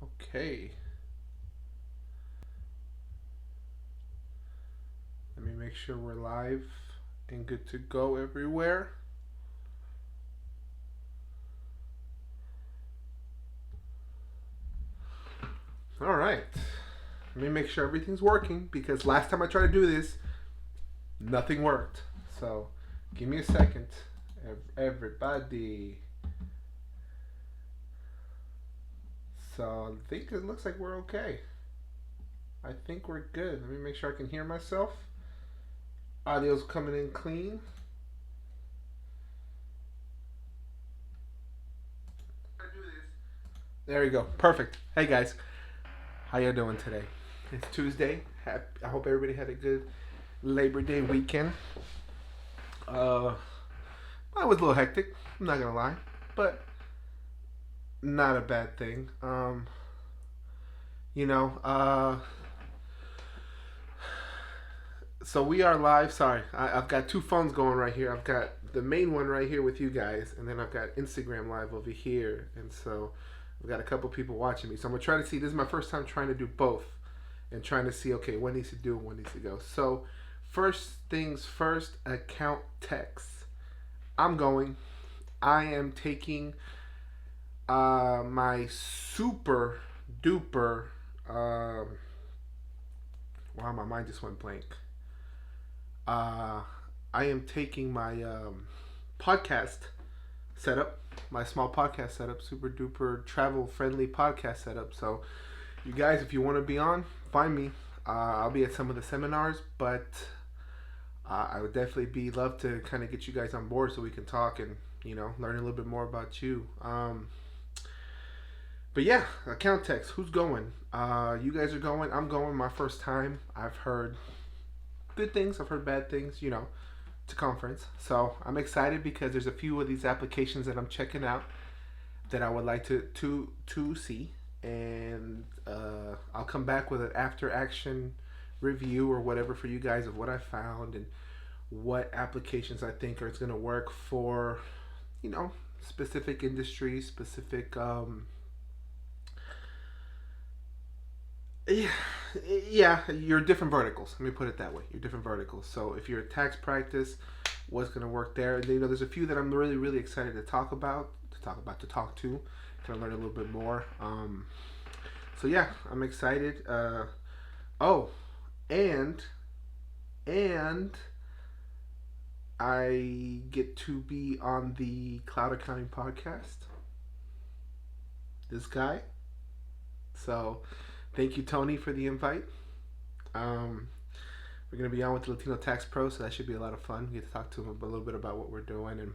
Okay. Let me make sure we're live and good to go everywhere. All right. Let me make sure everything's working because last time I tried to do this, nothing worked. So give me a second. Everybody. So I think it looks like we're okay. I think we're good. Let me make sure I can hear myself. Audio's coming in clean. There we go. Perfect. Hey guys, how you doing today? It's Tuesday. I hope everybody had a good Labor Day weekend. Uh, I was a little hectic. I'm not gonna lie, but not a bad thing. You know. So we are live. Sorry, I've got two phones going right here. I've got the main one right here with you guys, and then I've got Instagram live over here, and so I've got a couple people watching me. So I'm gonna try to see. This is my first time trying to do both, and trying to see okay what needs to do and what needs to go. So first things first, account text. I'm going. I am taking my super duper. Wow, my mind just went blank. Uh, I am taking my podcast setup, my small podcast setup, super duper travel friendly podcast setup. So, you guys, if you want to be on, find me. I'll be at some of the seminars, but I would definitely be love to kind of get you guys on board so we can talk and learn a little bit more about you. But yeah, account text. Who's going? You guys are going. I'm going. My first time. I've heard good things. I've heard bad things. To conference. So I'm excited because there's a few of these applications that I'm checking out that I would like to see, and I'll come back with an after action review or whatever for you guys of what I found and what applications I think are going to work for specific industries, specific yeah, yeah, your different verticals. Let me put it that way. Your different verticals. So if you're a tax practice, what's going to work there? And, there's a few that I'm really, really excited to talk about, to talk to, kind of learn a little bit more. So yeah, I'm excited. Oh, and and I get to be on the Cloud Accounting podcast. This guy. So thank you, Tony, for the invite. Um, we're going to be on with the Latino Tax Pro, so that should be a lot of fun. We get to talk to him a little bit about what we're doing. And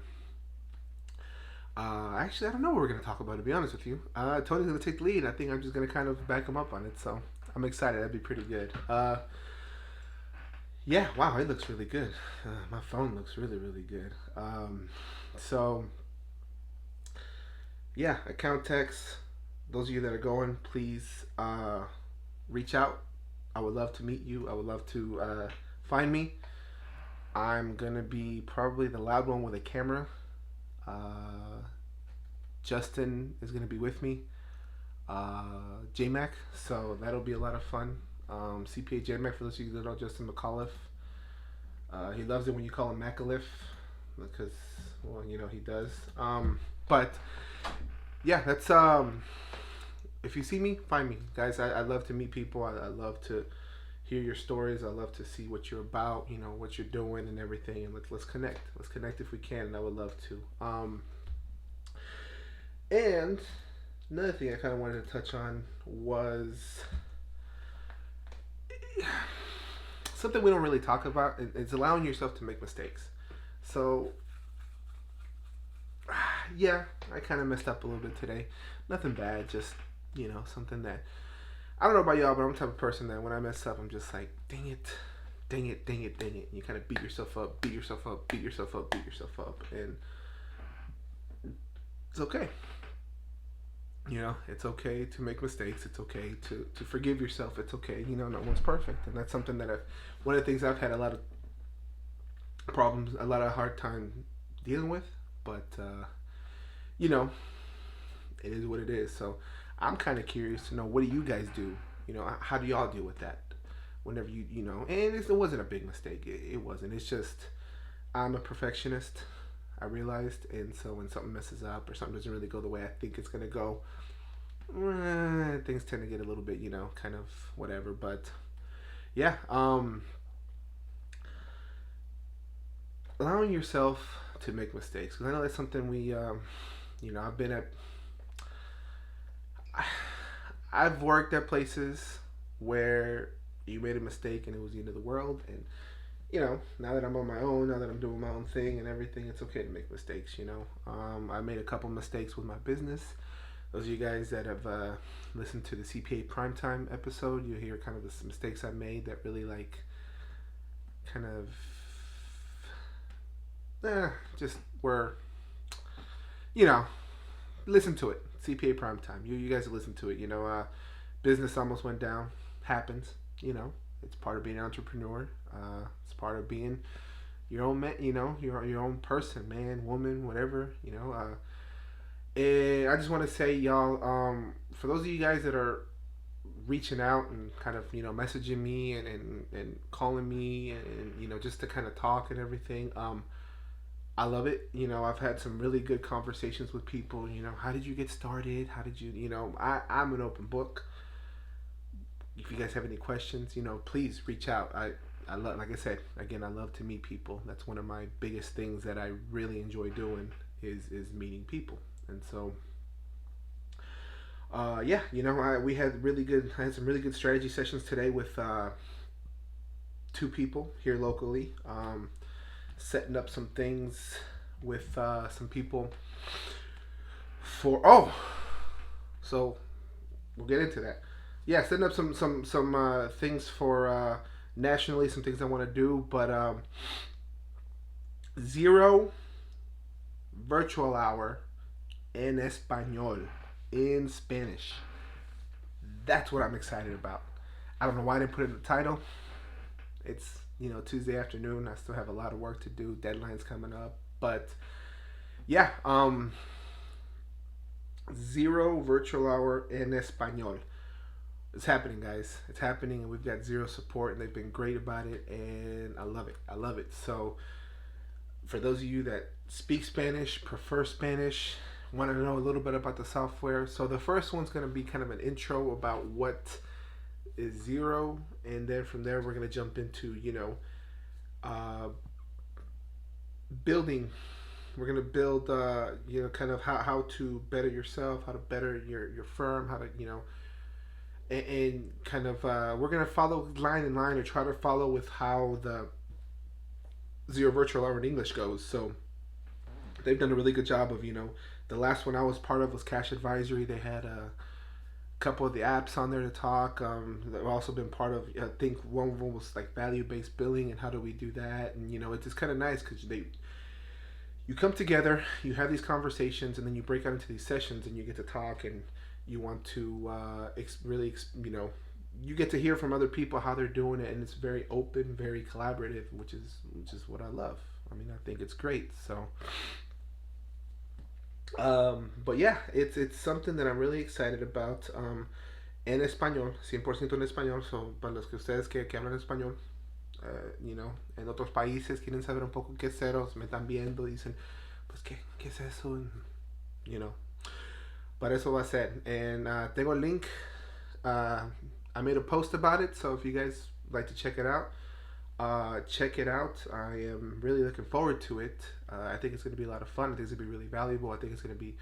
actually, I don't know what we're going to talk about, to be honest with you. Tony's going to take the lead. I think I'm just going to kind of back him up on it. So I'm excited. That'd be pretty good. Yeah, wow, it looks really good. My phone looks really, really good. So, yeah, account text. Those of you that are going, please reach out. I would love to meet you. I would love to find me. I'm gonna be probably the loud one with a camera. Justin is gonna be with me. JMac, so that'll be a lot of fun. CPA JMac, for those of you that know Justin McAuliffe. He loves it when you call him Macalif because, well, he does. But yeah, that's if you see me, find me, guys. I love to meet people. I love to hear your stories. I love to see what you're about. What you're doing and everything. And let's connect. Let's connect if we can. And I would love to. And another thing I kind of wanted to touch on was something we don't really talk about. It's allowing yourself to make mistakes. So yeah, I kind of messed up a little bit today. Nothing bad, just something that I don't know about y'all, but I'm the type of person that when I mess up, I'm just like, dang it, dang it, dang it, dang it. And you kind of beat yourself up, beat yourself up, beat yourself up, beat yourself up, and it's okay. It's okay to make mistakes. It's okay to forgive yourself. It's okay. No one's perfect, and that's something that one of the things I've had a lot of problems, a lot of hard time dealing with. But you know, it is what it is. So I'm kind of curious to know, what do you guys do? How do y'all deal with that? Whenever and it wasn't a big mistake. It wasn't. It's just I'm a perfectionist. I realized, and so when something messes up or something doesn't really go the way I think it's gonna go, things tend to get a little bit, kind of whatever. But yeah, allowing yourself to make mistakes, because I know that's something we, I've been at. I've worked at places where you made a mistake and it was the end of the world, and now that I'm on my own, now that I'm doing my own thing and everything, it's okay to make mistakes. I made a couple mistakes with my business. Those of you guys that have listened to the CPA Primetime episode, you hear kind of the mistakes I made that really kind of just were, you know, listen to it. CPA Primetime. You guys listen to it. Business almost went down. Happens. It's part of being an entrepreneur. It's part of being your own man. Your own person, man, woman, whatever. And I just want to say, y'all, for those of you guys that are reaching out and kind of messaging me and calling me and just to kind of talk and everything, I love it. I've had some really good conversations with people. How did you get started? How did you, I'm an open book. If you guys have any questions, please reach out. I love, like I said, again, I love to meet people. That's one of my biggest things that I really enjoy doing is meeting people. And so, yeah, we had I had some really good strategy sessions today with two people here locally, setting up some things with some people so we'll get into that. Yeah, setting up some things for nationally, some things I want to do, but zero virtual hour en español, in Spanish. That's what I'm excited about. I don't know why I didn't put it in the title. It's Tuesday afternoon. I still have a lot of work to do. Deadlines coming up, but yeah, zero virtual hour en español. It's happening, guys. It's happening, and we've got zero support, and they've been great about it, and I love it. I love it. So, for those of you that speak Spanish, prefer Spanish, want to know a little bit about the software, so the first one's going to be kind of an intro about what is zero, and then from there we're going to jump into building. We're going to build kind of how to better yourself, how to better your firm, how to and kind of we're going to follow line in line, or try to follow with how the zero virtual hour in English goes. So they've done a really good job of the last one I was part of was Cash Advisory. They had a couple of the apps on there to talk. They've also been part of, I think one of them was like value-based billing and how do we do that, and it's just kind of nice because you come together, you have these conversations, and then you break out into these sessions and you get to talk, and you want to really you get to hear from other people how they're doing it, and it's very open, very collaborative, which is what I love. I mean, I think it's great. So but yeah, it's something that I'm really excited about. En español, 100% en español. So para los que ustedes que hablan español, en otros países quieren saber un poco qué es ceros, me están viendo, dicen, pues qué es eso, Para eso va a ser. And tengo el link. I made a post about it, so if you guys like to check it out, check it out. I am really looking forward to it. I think it's going to be a lot of fun. I think it's going to be really valuable. I think it's going to be,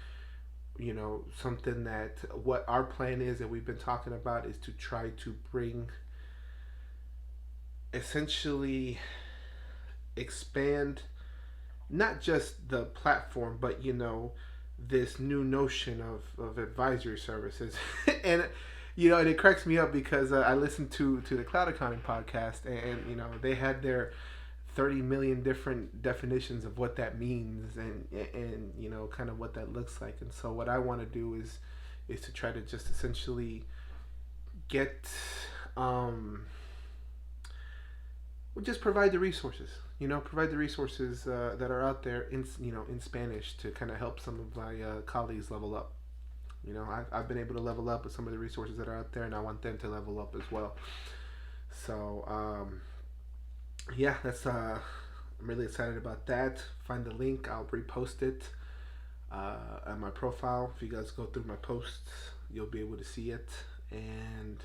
something that what our plan is that we've been talking about is to try to bring, essentially expand not just the platform, but this new notion of advisory services. And and it cracks me up because I listened to the Cloud Accounting podcast, and they had their 30 million different definitions of what that means, and kind of what that looks like. And so what I want to do is to try to just essentially get just provide the resources, that are out there in Spanish to kind of help some of my colleagues level up. You know, I've been able to level up with some of the resources that are out there, and I want them to level up as well. So yeah, that's I'm really excited about that. Find the link, I'll repost it on my profile. If you guys go through my posts, you'll be able to see it. And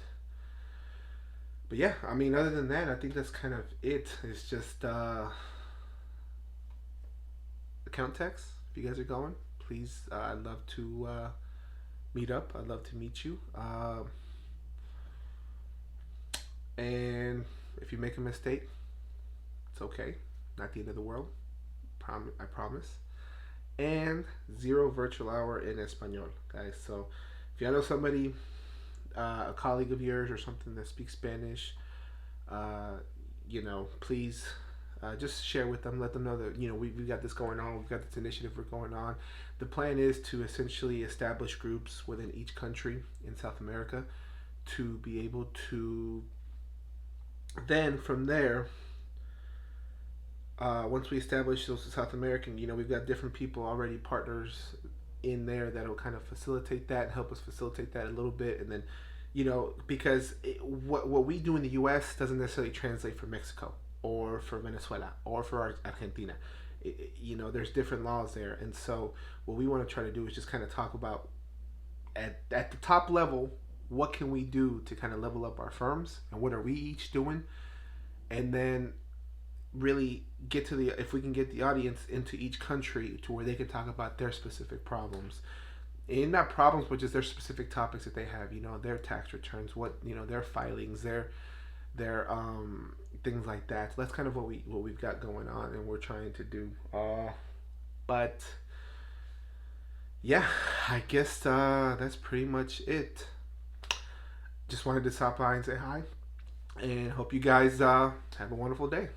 but yeah, I mean, other than that, I think that's kind of it. It's just account text. If you guys are going, please, I'd love to meet up. I'd love to meet you. And if you make a mistake, it's okay. Not the end of the world. I promise. And zero virtual hour in Espanol, guys. So if you know somebody, a colleague of yours or something that speaks Spanish, uh, please just share with them. Let them know that we've got this going on. We've got this initiative we're going on. The plan is to essentially establish groups within each country in South America to be able to then from there. Once we establish those South American, we've got different people already partners in there that'll kind of facilitate that, help us facilitate that a little bit, and then because what we do in the U.S. doesn't necessarily translate for Mexico or for Venezuela or for Argentina. There's different laws there, and so what we want to try to do is just kind of talk about at the top level, what can we do to kind of level up our firms, and what are we each doing, and then really get to the if we can get the audience into each country to where they can talk about their specific problems, and not problems but just their specific topics that they have, their tax returns, what their filings, their things like that. So that's kind of what we've got going on and we're trying to do. But yeah, I guess that's pretty much it. Just wanted to stop by and say hi, and hope you guys have a wonderful day.